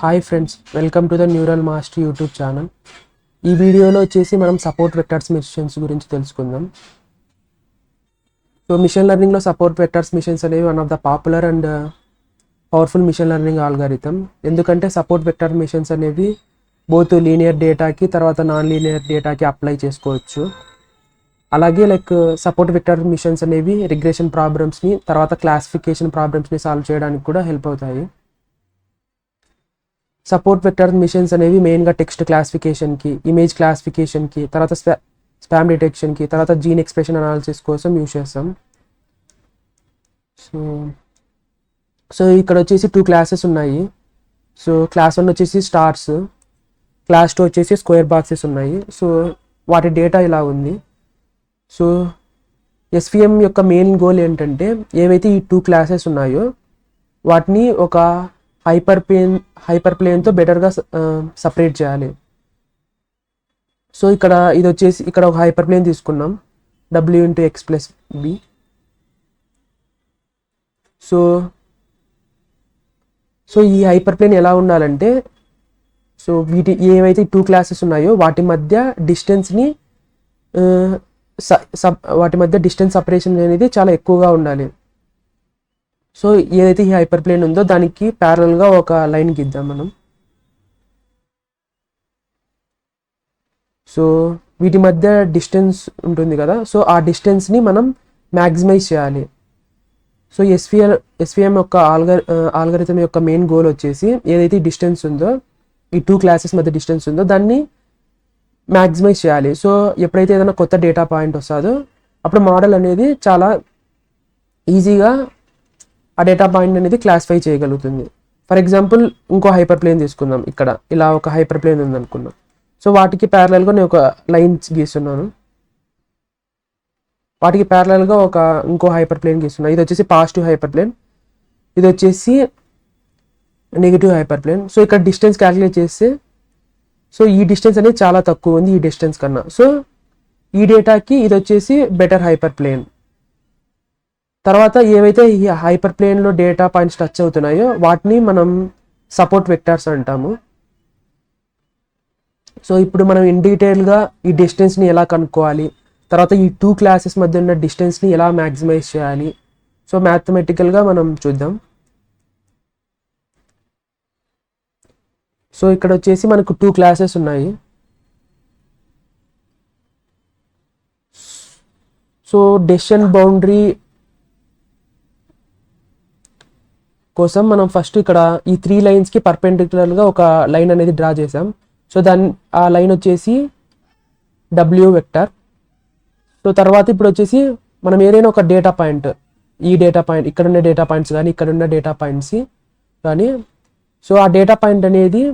Hi friends, welcome to the neural master YouTube channel. ఈ వీడియోలో వచ్చేసి మనం సపోర్ట్ వెక్టర్స్ మిషన్స్ గురించి తెలుసుకుందాం. సో మిషన్ లెర్నింగ్లో సపోర్ట్ వెక్టర్స్ మిషన్స్ అనేవి one of the popular and powerful machine learning algorithm. ఎందుకంటే సపోర్ట్ వెక్టర్ మిషన్స్ అనేవి బోత్ లీనియర్ డేటాకి తర్వాత నాన్ లీనియర్ డేటాకి అప్లై చేసుకోవచ్చు. అలాగే సపోర్ట్ వెక్టర్ మిషన్స్ అనేవి రిగ్రెషన్ ప్రాబ్లమ్స్ని తర్వాత క్లాసిఫికేషన్ ప్రాబ్లమ్స్ని సాల్వ్ చేయడానికి కూడా హెల్ప్ అవుతాయి. సపోర్ట్ వెక్టర్ మిషన్స్ అనేవి మెయిన్గా టెక్స్ట్ క్లాసిఫికేషన్కి, ఇమేజ్ క్లాసిఫికేషన్కి, తర్వాత స్పామ్ డిటెక్షన్కి, తర్వాత జీన్ ఎక్స్ప్రెషన్ అనాలిసిస్ కోసం యూజ్ చేస్తాం. సో ఇక్కడ వచ్చేసి 2 క్లాసెస్ ఉన్నాయి. సో క్లాస్ 1 వచ్చేసి స్టార్స్, క్లాస్ 2 వచ్చేసి స్క్వేర్ బాక్సెస్ ఉన్నాయి. సో వాటి డేటా ఇలా ఉంది. సో ఎస్విఎం యొక్క మెయిన్ గోల్ ఏంటంటే ఏవైతే ఈ 2 క్లాసెస్ ఉన్నాయో వాటిని ఒక హైపర్ ప్లేన్తో బెటర్గా సపరేట్ చేయాలి. సో ఇది వచ్చేసి ఇక్కడ ఒక హైపర్ ప్లేన్ తీసుకున్నాం, W × X + B. సో ఈ హైపర్ ప్లేన్ ఎలా ఉండాలంటే, సో ఏవైతే 2 క్లాసెస్ ఉన్నాయో వాటి మధ్య డిస్టెన్స్ సపరేషన్ అనేది చాలా ఎక్కువగా ఉండాలి. సో ఏదైతే ఈ హైపర్ ప్లేన్ ఉందో దానికి ప్యారలల్గా ఒక లైన్ గీద్దాం మనం. సో వీటి మధ్య డిస్టెన్స్ ఉంటుంది కదా, సో ఆ డిస్టెన్స్ని మనం మ్యాక్సిమైజ్ చేయాలి. సో ఎస్విఎం యొక్క ఆల్గరిథం యొక్క మెయిన్ గోల్ వచ్చేసి ఏదైతే డిస్టెన్స్ ఉందో, ఈ 2 క్లాసెస్ మధ్య డిస్టెన్స్ ఉందో దాన్ని మ్యాక్సిమైజ్ చేయాలి. సో ఎప్పుడైతే ఏదైనా కొత్త డేటా పాయింట్ వస్తుందో అప్పుడు మోడల్ అనేది చాలా ఈజీగా ఆ డేటా పాయింట్ అనేది క్లాసిఫై చేయగలుగుతుంది. ఫర్ ఎగ్జాంపుల్ ఇంకో హైపర్ ప్లేన్ తీసుకుందాం. ఇక్కడ ఇలా ఒక హైపర్ ప్లేన్ ఉందనుకున్నాం. సో వాటికి ప్యారలల్గా నేను ఒక లైన్స్ గీస్తున్నాను. వాటికి ప్యారలల్గా ఇంకో హైపర్ ప్లేన్ గీస్తున్నాను. ఇది వచ్చేసి పాజిటివ్ హైపర్ ప్లేన్, ఇది వచ్చేసి నెగిటివ్ హైపర్ ప్లేన్. సో ఇక్కడ డిస్టెన్స్ క్యాలిక్యులేట్ చేస్తే సో ఈ డిస్టెన్స్ అనేది చాలా తక్కువ ఉంది ఈ డిస్టెన్స్ కన్నా. సో ఈ డేటాకి ఇది వచ్చేసి బెటర్ హైపర్ ప్లేన్. తర్వాత ఏవైతే ఈ హైపర్ ప్లేన్లో డేటా పాయింట్స్ టచ్ అవుతున్నాయో వాటిని మనం సపోర్ట్ వెక్టర్స్ అంటాము. సో ఇప్పుడు మనం ఇన్ డీటెయిల్గా ఈ డిస్టెన్స్ని ఎలా కనుక్కోవాలి, తర్వాత ఈ 2 క్లాసెస్ మధ్య ఉన్న డిస్టెన్స్ని ఎలా మ్యాక్సిమైజ్ చేయాలి, సో మ్యాథమెటికల్గా మనం చూద్దాం. సో ఇక్కడ వచ్చేసి మనకు 2 క్లాసెస్ ఉన్నాయి. సో డెసిషన్ బౌండరీ కోసం మనం ఫస్ట్ ఇక్కడ ఈ 3 లైన్స్కి పర్పెండిక్యులర్గా ఒక లైన్ అనేది డ్రా చేసాం. సో ఆ లైన్ వచ్చేసి W వెక్టర్. సో తర్వాత ఇప్పుడు వచ్చేసి మనం ఏదైనా ఒక డేటా పాయింట్, ఈ డేటా పాయింట్, ఇక్కడ ఉన్న డేటా పాయింట్స్ కానీ ఇక్కడ ఉన్న డేటా పాయింట్స్ కానీ, సో ఆ డేటా పాయింట్ అనేది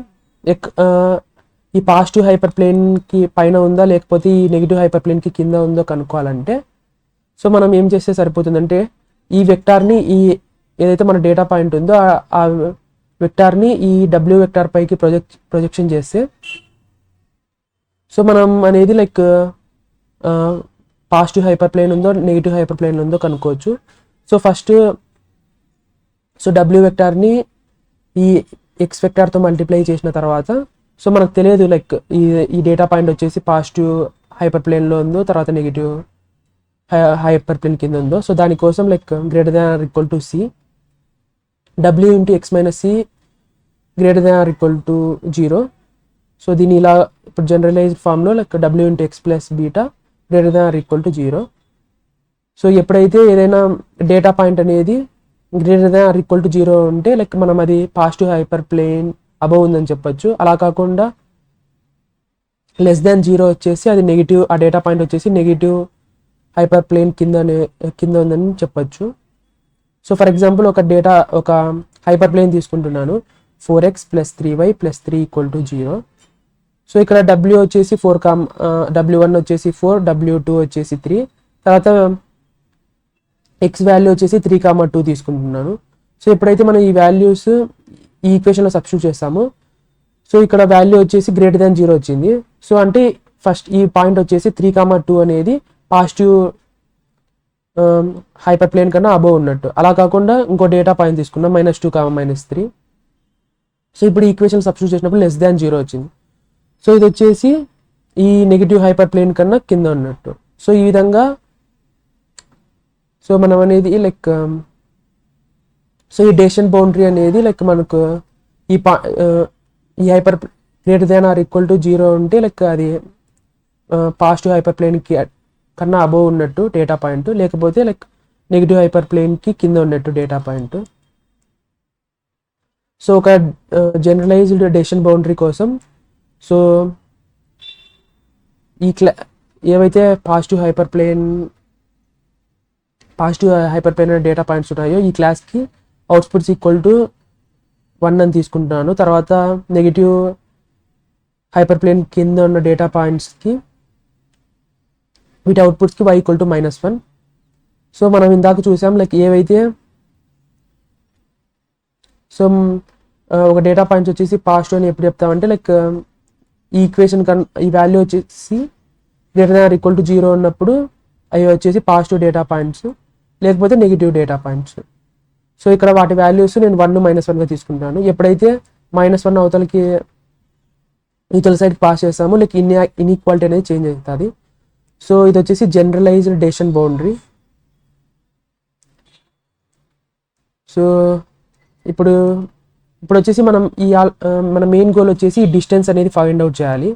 ఈ పాజిటివ్ హైపర్ ప్లేన్కి పైన ఉందా లేకపోతే ఈ నెగిటివ్ హైపర్ ప్లేన్కి కింద ఉందో కనుక్కోవాలంటే సో మనం ఏం చేస్తే సరిపోతుందంటే ఈ వెక్టార్ని ఏదైతే మన డేటా పాయింట్ ఉందో ఆ వెక్టార్ని ఈ W వెక్టార్ పైకి ప్రొజెక్షన్ చేస్తే సో మనం అనేది పాజిటివ్ హైపర్ ప్లేన్ ఉందో నెగిటివ్ హైపర్ ప్లేన్ ఉందో కనుక్కోవచ్చు. సో ఫస్ట్ W వెక్టార్ని ఈ X వెక్టార్తో మల్టిప్లై చేసిన తర్వాత సో మనకు తెలియదు ఈ డేటా పాయింట్ వచ్చేసి పాజిటివ్ హైపర్ ప్లేన్లో ఉందో తర్వాత నెగిటివ్ హైపర్ ప్లేన్ కింద ఉందో. సో దానికోసం >C W × X - C >0. So దీని ఇలా ఇప్పుడు జనరలైజ్డ్ ఫామ్లో W × X + β >0. సో ఎప్పుడైతే ఏదైనా డేటా పాయింట్ అనేది >0 ఉంటే మనం అది పాజిటివ్ హైపర్ ప్లేన్ అబవ్ ఉందని చెప్పొచ్చు. అలా కాకుండా <0 వచ్చేసి అది నెగిటివ్, ఆ డేటా పాయింట్ వచ్చేసి నెగిటివ్ హైపర్ ప్లేన్ కింద ఉందని చెప్పొచ్చు. సో ఫర్ ఎగ్జాంపుల్ ఒక హైపర్ ప్లేన్ తీసుకుంటున్నాను, 4x + 3y + 3 = 0. సో ఇక్కడ W వచ్చేసి 4, W1 వచ్చేసి 4, W2 వచ్చేసి 3, తర్వాత X వాల్యూ వచ్చేసి 3, 2 తీసుకుంటున్నాను. సో ఎప్పుడైతే మనం ఈ వాల్యూస్ ఈ ఈక్వేషన్లో సబ్స్టిట్యూట్ చేస్తామో సో ఇక్కడ వాల్యూ వచ్చేసి >0 వచ్చింది. సో అంటే ఫస్ట్ ఈ పాయింట్ వచ్చేసి 3, 2 అనేది పాజిటివ్ హైపర్ ప్లేన్ కన్నా అబవ్ ఉన్నట్టు. అలా కాకుండా ఇంకో డేటా పాయింట్ తీసుకున్నాం, -2, -3. సో ఇప్పుడు ఈక్వేషన్ సబ్స్టిట్యూట్ చేసినప్పుడు లెస్ దాన్ 0 వచ్చింది. సో ఇది వచ్చేసి ఈ నెగిటివ్ హైపర్ ప్లేన్ కన్నా కింద ఉన్నట్టు. సో ఈ విధంగా సో మనం అనేది లైక్ సో ఈ డెసిషన్ బౌండరీ అనేది లైక్ మనకు ఈ hyper greater than or equal to 0 ఉంటే లైక్ అది పాజిటివ్ హైపర్ ప్లేన్కి కన్నా అబోవ్ ఉన్నట్టు డేటా పాయింట్, లేకపోతే లైక్ నెగిటివ్ హైపర్ ప్లేన్కి కింద ఉన్నట్టు డేటా పాయింట్. సో ఒక జనరలైజ్డ్ డెసిషన్ బౌండరీ కోసం సో ఈ ఏవైతే positive hyper plane data points ఉన్నాయో ఈ క్లాస్కి అవుట్పుట్స్ ఈక్వల్ టు 1 అని తీసుకుంటున్నాను. తర్వాత నెగిటివ్ హైపర్ ప్లేన్ కింద ఉన్న డేటా పాయింట్స్కి వీటి అవుట్పుట్స్కి y ఈక్వల్ టు -1. సో మనం ఇందాక చూసాం లైక్ ఏవైతే సో ఒక డేటా పాయింట్స్ వచ్చేసి పాజిటివ్ అని ఎప్పుడు చెప్తామంటే లైక్ ఈ ఈక్వేషన్ ఈ వాల్యూ వచ్చేసి greater than or equal to 0 ఉన్నప్పుడు అవి వచ్చేసి పాజిటివ్ డేటా పాయింట్స్, లేకపోతే నెగిటివ్ డేటా పాయింట్స్. సో ఇక్కడ వాటి వాల్యూస్ నేను 1 -1గా తీసుకుంటాను. ఎప్పుడైతే -1 ఇవతల సైడ్కి పాస్ చేస్తామో లైక్ ఇన్ఈక్వాలిటీ అనేది చేంజ్ అవుతుంది. సో ఇది వచ్చేసి జనరలైజ్డ్ డెసిషన్ బౌండరీ. సో ఇప్పుడు వచ్చేసి మనం మన మెయిన్ గోల్ వచ్చేసి ఈ డిస్టెన్స్ అనేది ఫైండ్ అవుట్ చేయాలి.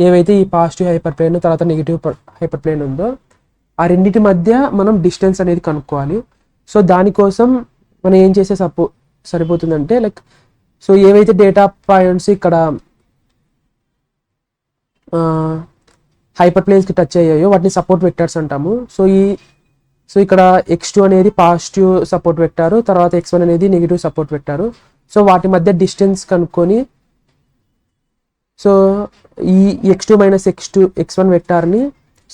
ఏవైతే ఈ పాజిటివ్ హైపర్ ప్లేన్ తర్వాత నెగిటివ్ హైపర్ ప్లేన్ ఉందో ఆ రెండింటి మధ్య మనం డిస్టెన్స్ అనేది కనుక్కోవాలి. సో దానికోసం మనం ఏం చేస్తే సరిపోతుందంటే లైక్ సో ఏవైతే డేటా పాయింట్స్ ఇక్కడ హైపర్ ప్లేన్స్కి టచ్ అయ్యాయో వాటిని సపోర్ట్ వెక్టర్స్ అంటాము. సో ఇక్కడ x2 అనేది పాజిటివ్ సపోర్ట్ వెక్టారు, తర్వాత x1 అనేది నెగిటివ్ సపోర్ట్ వెక్టారు. సో వాటి మధ్య డిస్టెన్స్ కనుక్కొని సో ఈ x2 - x1 వెక్టార్ని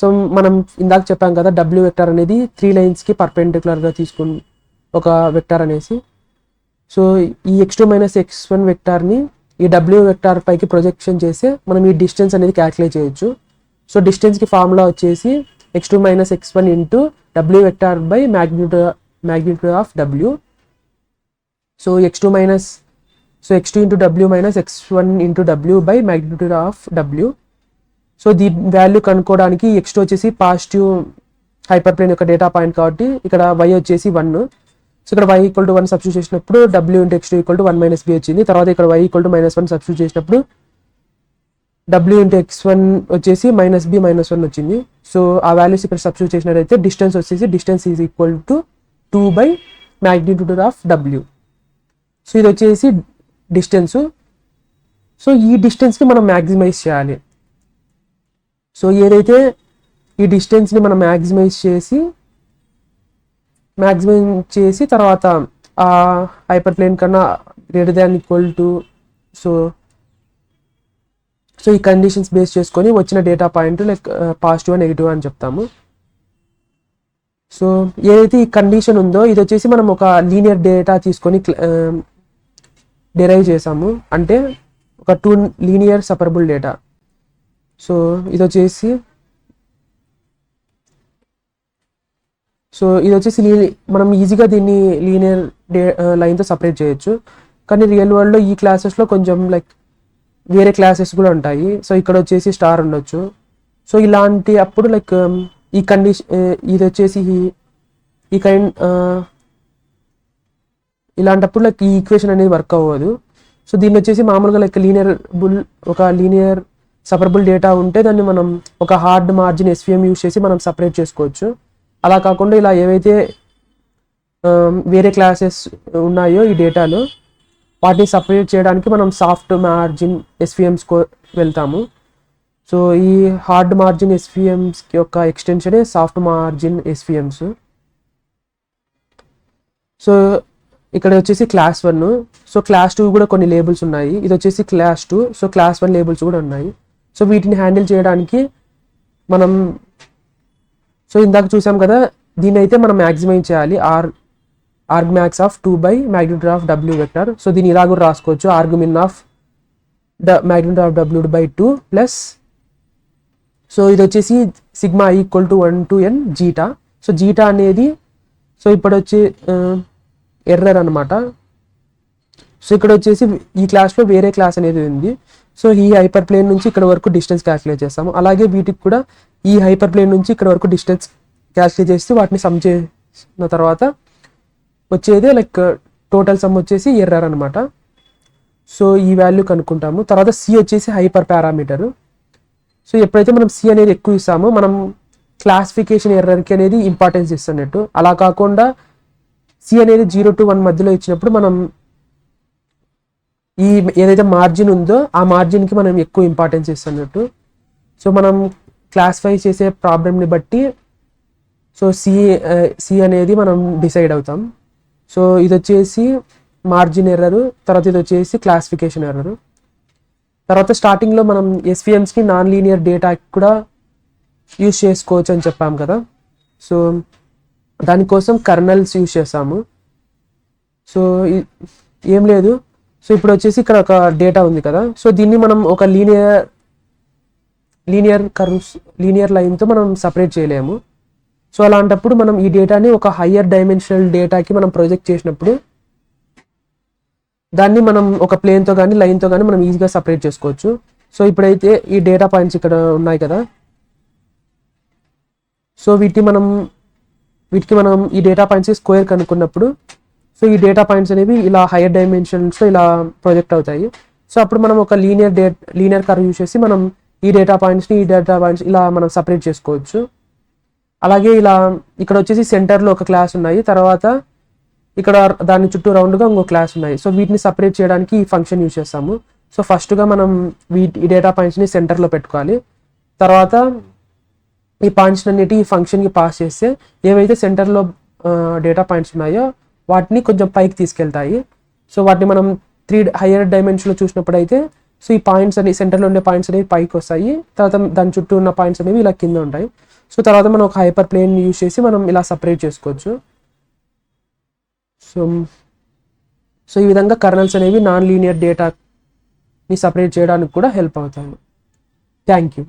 సో మనం ఇందాక చెప్పాం కదా w వెక్టార్ అనేది 3 లైన్స్కి పర్పెండిక్యులర్గా తీసుకుని ఒక వెక్టార్ అనేసి. సో ఈ x2 - x1 వెక్టార్ని ఈ w వెక్టార్ పైకి ప్రొజెక్షన్ చేస్తే మనం ఈ డిస్టెన్స్ అనేది క్యాలిక్యులేట్ చేయొచ్చు. సో డిస్టెన్స్కి ఫార్ములా వచ్చేసి x2 - x1 into w vector by magnitude of w. So x2 into w minus x1 into w by magnitude of w. So దీని value కనుక్కోవడానికి x2 వచ్చేసి పాజిటివ్ హైపర్ ప్లేన్ యొక్క data point కాబట్టి ఇక్కడ y వచ్చేసి 1. So ఇక్కడ y equal to 1 substitute చేసినప్పుడు w into x2 equal to 1 - b వచ్చింది. తర్వాత ఇక్కడ y ఈక్వల్ టు -1 సబ్స్టిట్యూట్ చేసినప్పుడు w ఇంటూ x1 వచ్చేసి -b -1 వచ్చింది. సో ఆ వాల్యూస్ ఇక్కడ సబ్స్టిట్యూట్ చేసినట్టయితే distance is equal to 2 by magnitude of w. So ఇది వచ్చేసి డిస్టెన్స్. సో ఈ డిస్టెన్స్ని మనం మ్యాక్సిమైజ్ చేయాలి. సో ఏదైతే ఈ డిస్టెన్స్ని మనం మ్యాక్సిమైజ్ చేసి తర్వాత ఆ హైపర్ ప్లేన్ కన్నా greater than equal to so ఈ కండిషన్స్ బేస్ చేసుకొని వచ్చిన data point like positive negative అని చెప్తాము. సో ఏదైతే ఈ కండిషన్ ఉందో ఇది వచ్చేసి మనం ఒక లీనియర్ డేటా తీసుకొని డిరైవ్ చేసాము, అంటే ఒక 2 లీనియర్ సెపరబుల్ డేటా. సో ఇది వచ్చేసి మనం ఈజీగా దీన్ని లీనియర్ లైన్తో సపరేట్ చేయొచ్చు. కానీ రియల్ వరల్డ్లో ఈ క్లాసెస్లో కొంచెం లైక్ వేరే క్లాసెస్ కూడా ఉంటాయి. సో ఇక్కడ వచ్చేసి స్టార్ ఉండొచ్చు. సో ఇలాంటి అప్పుడు లైక్ ఈ కండిషన్ ఇది వచ్చేసి ఈ కైండ్ ఇలాంటప్పుడు లైక్ ఈ ఈక్వేషన్ అనేది వర్క్ అవ్వదు. సో దీన్ని వచ్చేసి మామూలుగా లైక్ లీనియర్ సపరబుల్ డేటా ఉంటే దాన్ని మనం ఒక హార్డ్ మార్జిన్ SVM యూజ్ చేసి మనం సపరేట్ చేసుకోవచ్చు. అలా కాకుండా ఇలా ఏవైతే వేరే క్లాసెస్ ఉన్నాయో ఈ డేటాలో వాటిని సపరేట్ చేయడానికి మనం సాఫ్ట్ మార్జిన్ SVMs వెళ్తాము. సో ఈ హార్డ్ మార్జిన్ SVMs యొక్క ఎక్స్టెన్షనే సాఫ్ట్ మార్జిన్ SVMs. సో ఇక్కడ వచ్చేసి క్లాస్ 1. సో క్లాస్ 2 కూడా కొన్ని లేబుల్స్ ఉన్నాయి. ఇది వచ్చేసి క్లాస్ 2. సో క్లాస్ 1 లేబుల్స్ కూడా ఉన్నాయి. సో వీటిని హ్యాండిల్ చేయడానికి మనం సో ఇందాక చూసాం కదా దీన్ని అయితే మనం మ్యాక్సిమైజ్ చేయాలి. argmax of 2 by magnitude of w vector. So దీన్ని ఇలా కూడా రాసుకోవచ్చు, argmin of magnitude of w by 2 plus so ఇది వచ్చేసి sigma equal to 1 to n zeta. So zeta అనేది సో ఇప్పుడు వచ్చి ఎర్రర్ అనమాట. సో ఇక్కడ వచ్చేసి ఈ క్లాస్లో వేరే క్లాస్ అనేది ఉంది. సో ఈ హైపర్ ప్లేన్ నుంచి ఇక్కడ వరకు డిస్టెన్స్ క్యాలిక్యులేట్ చేస్తాము. అలాగే వీటికి కూడా ఈ హైపర్ ప్లేన్ నుంచి ఇక్కడ వరకు డిస్టెన్స్ క్యాలిక్యులేట్ చేసి వాటిని సమ్ చేసిన తర్వాత వచ్చేదే లైక్ టోటల్ సమ్ వచ్చేసి ఎర్రర్ అనమాట. సో ఈ వాల్యూ కనుక్కుంటాము. తర్వాత సి వచ్చేసి హైపర్ పారామీటరు. సో ఎప్పుడైతే మనం సి అనేది ఎక్కువ ఇస్తామో మనం క్లాసిఫికేషన్ ఎర్రర్కి అనేది ఇంపార్టెన్స్ ఇస్తున్నట్టు. అలా కాకుండా సి అనేది 0 to 1 మధ్యలో ఇచ్చినప్పుడు మనం ఈ ఏదైతే మార్జిన్ ఉందో ఆ మార్జిన్కి మనం ఎక్కువ ఇంపార్టెన్స్ ఇస్తున్నట్టు. సో మనం క్లాసిఫై చేసే ప్రాబ్లమ్ని బట్టి సో సి అనేది మనం డిసైడ్ అవుతాం. సో ఇది వచ్చేసి మార్జిన్ ఎర్రరు, తర్వాత ఇది వచ్చేసి క్లాసిఫికేషన్ ఎర్రరు. తర్వాత స్టార్టింగ్లో మనం ఎస్విఎమ్స్కి నాన్ లీనియర్ డేటాకి కూడా యూజ్ చేసుకోవచ్చు అని చెప్పాం కదా. సో దానికోసం కర్నల్స్ యూజ్ చేస్తాము. సో ఏం లేదు. సో ఇప్పుడు వచ్చేసి ఇక్కడ ఒక డేటా ఉంది కదా. సో దీన్ని మనం ఒక లీనియర్ లైన్తో మనం సపరేట్ చేయలేము. సో అలాంటప్పుడు మనం ఈ డేటాని ఒక హయ్యర్ డైమెన్షనల్ డేటాకి మనం ప్రొజెక్ట్ చేసినప్పుడు దాన్ని మనం ఒక ప్లేన్తో కానీ లైన్తో కానీ మనం ఈజీగా సపరేట్ చేసుకోవచ్చు. సో ఇప్పుడైతే ఈ డేటా పాయింట్స్ ఇక్కడ ఉన్నాయి కదా. సో వీటికి మనం ఈ డేటా పాయింట్స్ స్క్వేర్ కనుక్కున్నప్పుడు సో ఈ డేటా పాయింట్స్ అనేవి ఇలా హైయర్ డైమెన్షన్స్లో ఇలా ప్రొజెక్ట్ అవుతాయి. సో అప్పుడు మనం ఒక లీనియర్ కర్వ్ యూజ్ చేసి మనం ఈ డేటా పాయింట్స్ని ఇలా మనం సపరేట్ చేసుకోవచ్చు. అలాగే ఇలా ఇక్కడ వచ్చేసి సెంటర్లో ఒక క్లాస్ ఉన్నాయి, తర్వాత ఇక్కడ దాని చుట్టూ రౌండ్గా ఇంకో క్లాస్ ఉన్నాయి. సో వీటిని సపరేట్ చేయడానికి ఈ ఫంక్షన్ యూజ్ చేస్తాము. సో ఫస్ట్గా మనం ఈ డేటా పాయింట్స్ని సెంటర్లో పెట్టుకోవాలి. తర్వాత ఈ పాయింట్స్ అన్నిటి ఈ ఫంక్షన్కి పాస్ చేస్తే ఏవైతే సెంటర్లో డేటా పాయింట్స్ ఉన్నాయో వాటిని కొంచెం పైకి తీసుకెళ్తాయి. సో వాటిని మనం 3 హయ్యర్ డైమెన్షన్లో చూసినప్పుడు అయితే సో ఈ పాయింట్స్ అనేవి సెంటర్లో ఉండే పాయింట్స్ అనేవి పైకి వస్తాయి, తర్వాత దాని చుట్టూ ఉన్న పాయింట్స్ అనేవి ఇలా కింద ఉంటాయి. సో తర్వాత మనం ఒక హైపర్ ప్లేన్ యూజ్ చేసి మనం ఇలా సపరేట్ చేసుకోవచ్చు. సో ఈ విధంగా కర్నల్స్ అనేవి నాన్ లీనియర్ డేటాని సపరేట్ చేయడానికి కూడా హెల్ప్ అవుతాయి. Thank you.